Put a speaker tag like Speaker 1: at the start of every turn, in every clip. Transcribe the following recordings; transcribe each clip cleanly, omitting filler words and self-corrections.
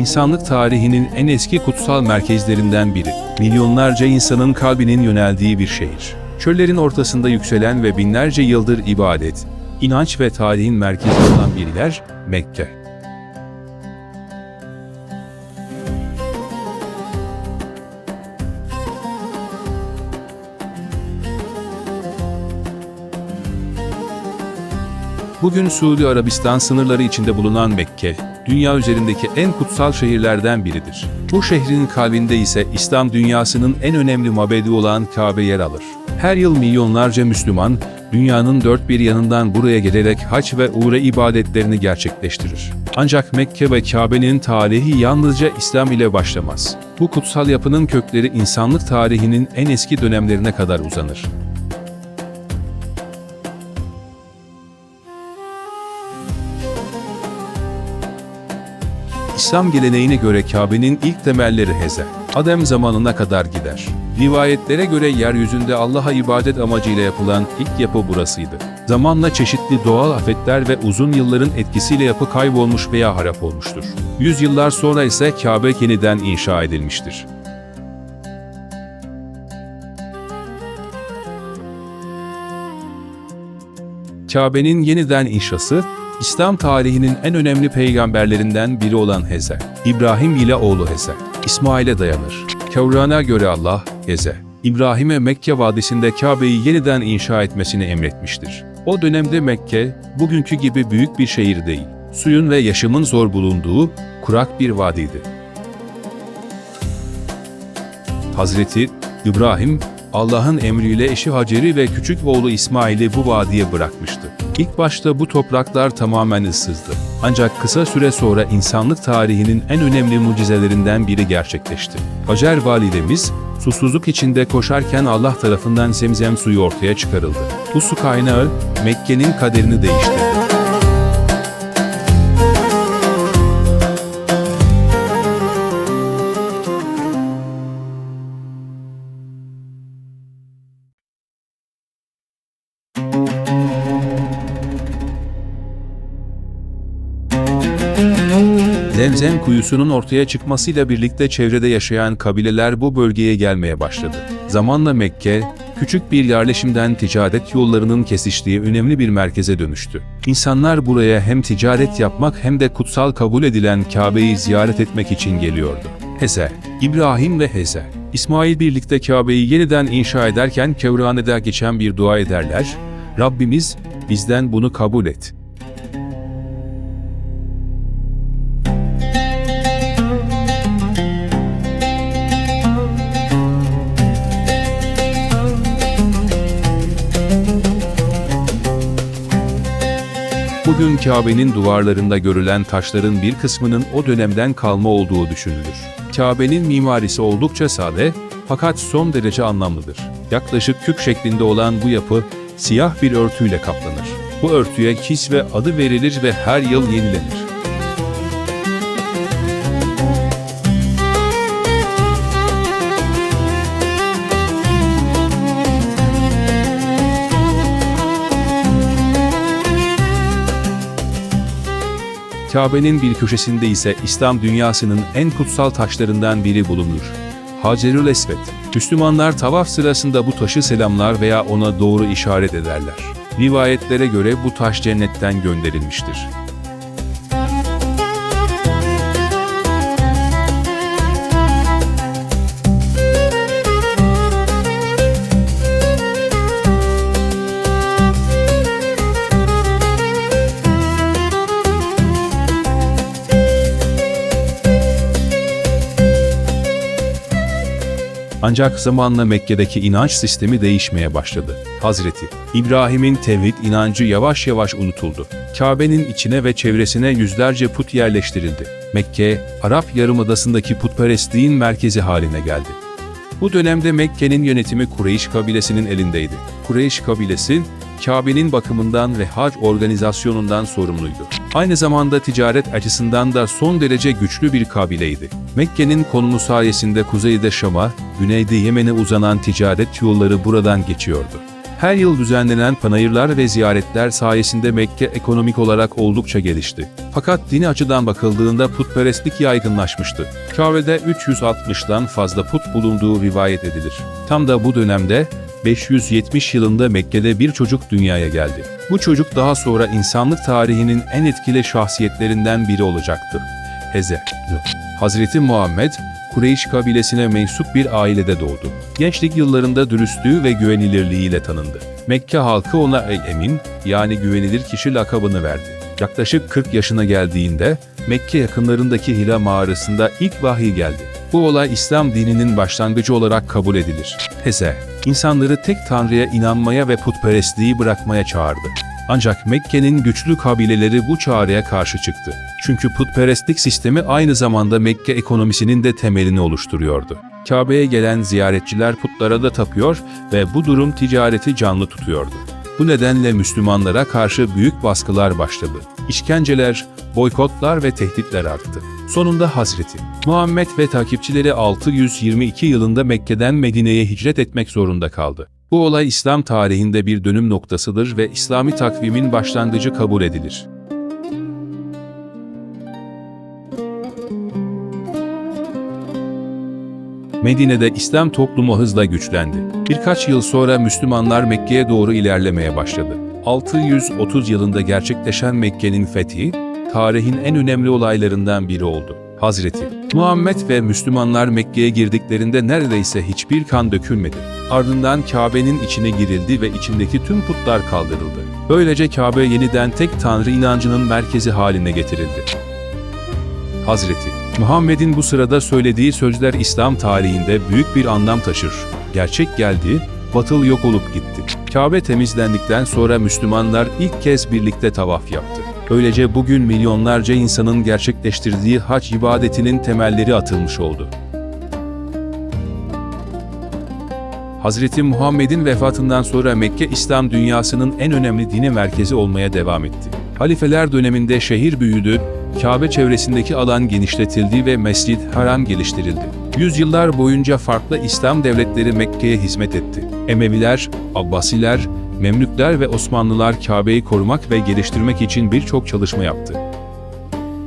Speaker 1: insanlık tarihinin en eski kutsal merkezlerinden biri. Milyonlarca insanın kalbinin yöneldiği bir şehir. Çöllerin ortasında yükselen ve binlerce yıldır ibadet, inanç ve tarihin merkezi olan bir yer, Mekke. Bugün Suudi Arabistan sınırları içinde bulunan Mekke, dünya üzerindeki en kutsal şehirlerden biridir. Bu şehrin kalbinde ise İslam dünyasının en önemli mabedi olan Kabe yer alır. Her yıl milyonlarca Müslüman, dünyanın dört bir yanından buraya gelerek hac ve umre ibadetlerini gerçekleştirir. Ancak Mekke ve Kabe'nin tarihi yalnızca İslam ile başlamaz. Bu kutsal yapının kökleri insanlık tarihinin en eski dönemlerine kadar uzanır. İslam geleneğine göre Kabe'nin ilk temelleri Heze, Adem zamanına kadar gider. Rivayetlere göre yeryüzünde Allah'a ibadet amacıyla yapılan ilk yapı burasıydı. Zamanla çeşitli doğal afetler ve uzun yılların etkisiyle yapı kaybolmuş veya harap olmuştur. Yüzyıllar sonra ise Kabe yeniden inşa edilmiştir. Kabe'nin yeniden inşası, İslam tarihinin en önemli peygamberlerinden biri olan Heze, İbrahim ile oğlu Heze, İsmail'e dayanır. Kur'an'a göre Allah, Heze, İbrahim'e Mekke Vadisi'nde Kabe'yi yeniden inşa etmesini emretmiştir. O dönemde Mekke, bugünkü gibi büyük bir şehir değil, suyun ve yaşamın zor bulunduğu, kurak bir vadiydi. Hazreti İbrahim, Allah'ın emriyle eşi Hacer'i ve küçük oğlu İsmail'i bu vadiye bırakmıştı. İlk başta bu topraklar tamamen ıssızdı. Ancak kısa süre sonra insanlık tarihinin en önemli mucizelerinden biri gerçekleşti. Hacer validemiz, susuzluk içinde koşarken Allah tarafından Zemzem suyu ortaya çıkarıldı. Bu su kaynağı, Mekke'nin kaderini değiştirdi. Zemzem kuyusunun ortaya çıkmasıyla birlikte çevrede yaşayan kabileler bu bölgeye gelmeye başladı. Zamanla Mekke, küçük bir yerleşimden ticaret yollarının kesiştiği önemli bir merkeze dönüştü. İnsanlar buraya hem ticaret yapmak hem de kutsal kabul edilen Kabe'yi ziyaret etmek için geliyordu. Heze, İbrahim ve Heze, İsmail birlikte Kabe'yi yeniden inşa ederken Kur'an'da geçen bir dua ederler, Rabbimiz, bizden bunu kabul et. Bugün Kabe'nin duvarlarında görülen taşların bir kısmının o dönemden kalma olduğu düşünülür. Kabe'nin mimarisi oldukça sade, fakat son derece anlamlıdır. Yaklaşık küp şeklinde olan bu yapı, siyah bir örtüyle kaplanır. Bu örtüye kisve adı verilir ve her yıl yenilenir. Kabe'nin bir köşesinde ise İslam dünyasının en kutsal taşlarından biri bulunur. Hacerül Esved. Müslümanlar tavaf sırasında bu taşı selamlar veya ona doğru işaret ederler. Rivayetlere göre bu taş cennetten gönderilmiştir. Ancak zamanla Mekke'deki inanç sistemi değişmeye başladı. Hazreti İbrahim'in tevhid inancı yavaş yavaş unutuldu. Kabe'nin içine ve çevresine yüzlerce put yerleştirildi. Mekke, Arap Yarımadası'ndaki putperestliğin merkezi haline geldi. Bu dönemde Mekke'nin yönetimi Kureyş kabilesinin elindeydi. Kureyş kabilesi, Kabe'nin bakımından ve hac organizasyonundan sorumluydu. Aynı zamanda ticaret açısından da son derece güçlü bir kabileydi. Mekke'nin konumu sayesinde kuzeyde Şam'a, güneyde Yemen'e uzanan ticaret yolları buradan geçiyordu. Her yıl düzenlenen panayırlar ve ziyaretler sayesinde Mekke ekonomik olarak oldukça gelişti. Fakat dini açıdan bakıldığında putperestlik yaygınlaşmıştı. Kabe'de 360'dan fazla put bulunduğu rivayet edilir. Tam da bu dönemde 570 yılında Mekke'de bir çocuk dünyaya geldi. Bu çocuk daha sonra insanlık tarihinin en etkili şahsiyetlerinden biri olacaktı. Hazreti Muhammed, Kureyş kabilesine mensup bir ailede doğdu. Gençlik yıllarında dürüstlüğü ve güvenilirliğiyle tanındı. Mekke halkı ona el-Emin, yani güvenilir kişi lakabını verdi. Yaklaşık 40 yaşına geldiğinde Mekke yakınlarındaki Hira mağarasında ilk vahiy geldi. Bu olay İslam dininin başlangıcı olarak kabul edilir. İnsanları tek tanrıya inanmaya ve putperestliği bırakmaya çağırdı. Ancak Mekke'nin güçlü kabileleri bu çağrıya karşı çıktı. Çünkü putperestlik sistemi aynı zamanda Mekke ekonomisinin de temelini oluşturuyordu. Kabe'ye gelen ziyaretçiler putlara da tapıyor ve bu durum ticareti canlı tutuyordu. Bu nedenle Müslümanlara karşı büyük baskılar başladı. İşkenceler, boykotlar ve tehditler arttı. Sonunda Hazreti Muhammed ve takipçileri 622 yılında Mekke'den Medine'ye hicret etmek zorunda kaldı. Bu olay İslam tarihinde bir dönüm noktasıdır ve İslami takvimin başlangıcı kabul edilir. Medine'de İslam toplumu hızla güçlendi. Birkaç yıl sonra Müslümanlar Mekke'ye doğru ilerlemeye başladı. 630 yılında gerçekleşen Mekke'nin fethi, tarihin en önemli olaylarından biri oldu. Hazreti Muhammed ve Müslümanlar Mekke'ye girdiklerinde neredeyse hiçbir kan dökülmedi. Ardından Kabe'nin içine girildi ve içindeki tüm putlar kaldırıldı. Böylece Kabe yeniden tek tanrı inancının merkezi haline getirildi. Hazreti Muhammed'in bu sırada söylediği sözler İslam tarihinde büyük bir anlam taşır. Gerçek geldi, batıl yok olup gitti. Kabe temizlendikten sonra Müslümanlar ilk kez birlikte tavaf yaptı. Böylece bugün milyonlarca insanın gerçekleştirdiği hac ibadetinin temelleri atılmış oldu. Hazreti Muhammed'in vefatından sonra Mekke İslam dünyasının en önemli dini merkezi olmaya devam etti. Halifeler döneminde şehir büyüdü, Kabe çevresindeki alan genişletildi ve Mescid-i Haram geliştirildi. Yüzyıllar boyunca farklı İslam devletleri Mekke'ye hizmet etti. Emeviler, Abbasiler, Memlükler ve Osmanlılar Kabe'yi korumak ve geliştirmek için birçok çalışma yaptı.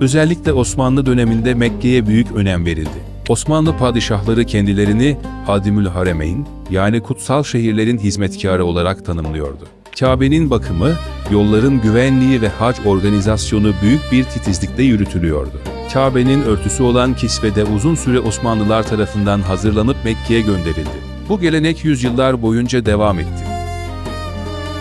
Speaker 1: Özellikle Osmanlı döneminde Mekke'ye büyük önem verildi. Osmanlı padişahları kendilerini Hadimül Haremeyn, yani kutsal şehirlerin hizmetkarı olarak tanımlıyordu. Kabe'nin bakımı, yolların güvenliği ve hac organizasyonu büyük bir titizlikle yürütülüyordu. Kabe'nin örtüsü olan kisve de uzun süre Osmanlılar tarafından hazırlanıp Mekke'ye gönderildi. Bu gelenek yüzyıllar boyunca devam etti.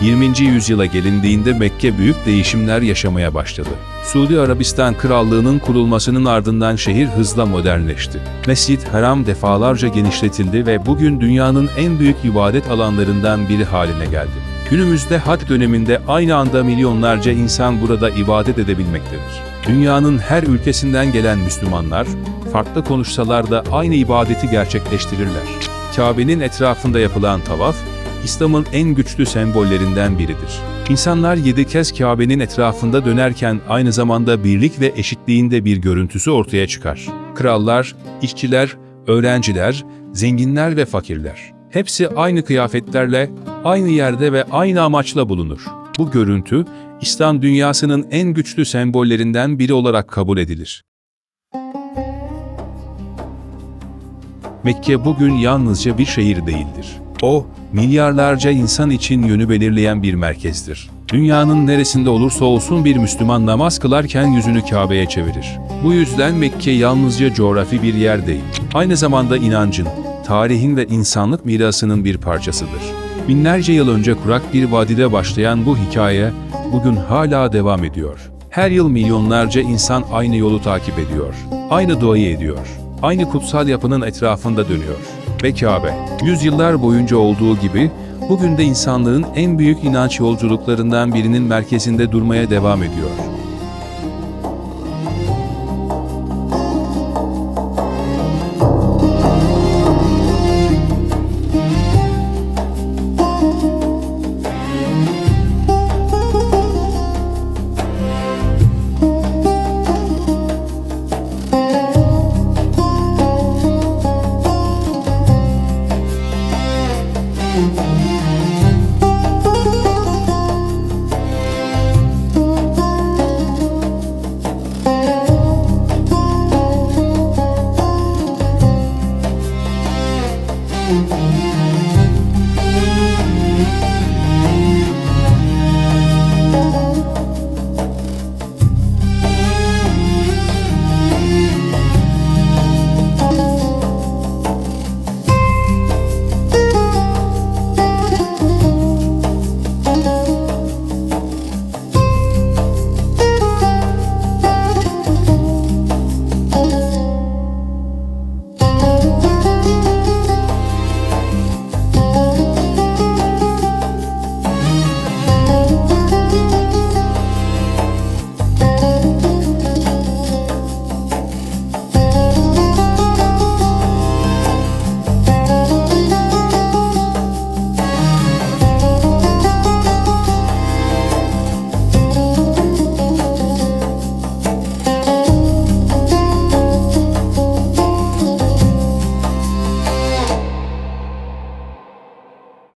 Speaker 1: 20. yüzyıla gelindiğinde Mekke büyük değişimler yaşamaya başladı. Suudi Arabistan Krallığı'nın kurulmasının ardından şehir hızla modernleşti. Mescid-i Haram defalarca genişletildi ve bugün dünyanın en büyük ibadet alanlarından biri haline geldi. Günümüzde hac döneminde aynı anda milyonlarca insan burada ibadet edebilmektedir. Dünyanın her ülkesinden gelen Müslümanlar, farklı konuşsalar da aynı ibadeti gerçekleştirirler. Kabe'nin etrafında yapılan tavaf, İslam'ın en güçlü sembollerinden biridir. İnsanlar 7 kez Kabe'nin etrafında dönerken aynı zamanda birlik ve eşitliğin de bir görüntüsü ortaya çıkar. Krallar, işçiler, öğrenciler, zenginler ve fakirler. Hepsi aynı kıyafetlerle, aynı yerde ve aynı amaçla bulunur. Bu görüntü, İslam dünyasının en güçlü sembollerinden biri olarak kabul edilir. Mekke bugün yalnızca bir şehir değildir. O, milyarlarca insan için yönü belirleyen bir merkezdir. Dünyanın neresinde olursa olsun bir Müslüman namaz kılarken yüzünü Kabe'ye çevirir. Bu yüzden Mekke yalnızca coğrafi bir yer değil, aynı zamanda inancın, tarihin ve insanlık mirasının bir parçasıdır. Binlerce yıl önce kurak bir vadide başlayan bu hikaye, bugün hala devam ediyor. Her yıl milyonlarca insan aynı yolu takip ediyor, aynı duayı ediyor, aynı kutsal yapının etrafında dönüyor. Ve Kabe, yüzyıllar boyunca olduğu gibi, bugün de insanlığın en büyük inanç yolculuklarından birinin merkezinde durmaya devam ediyor.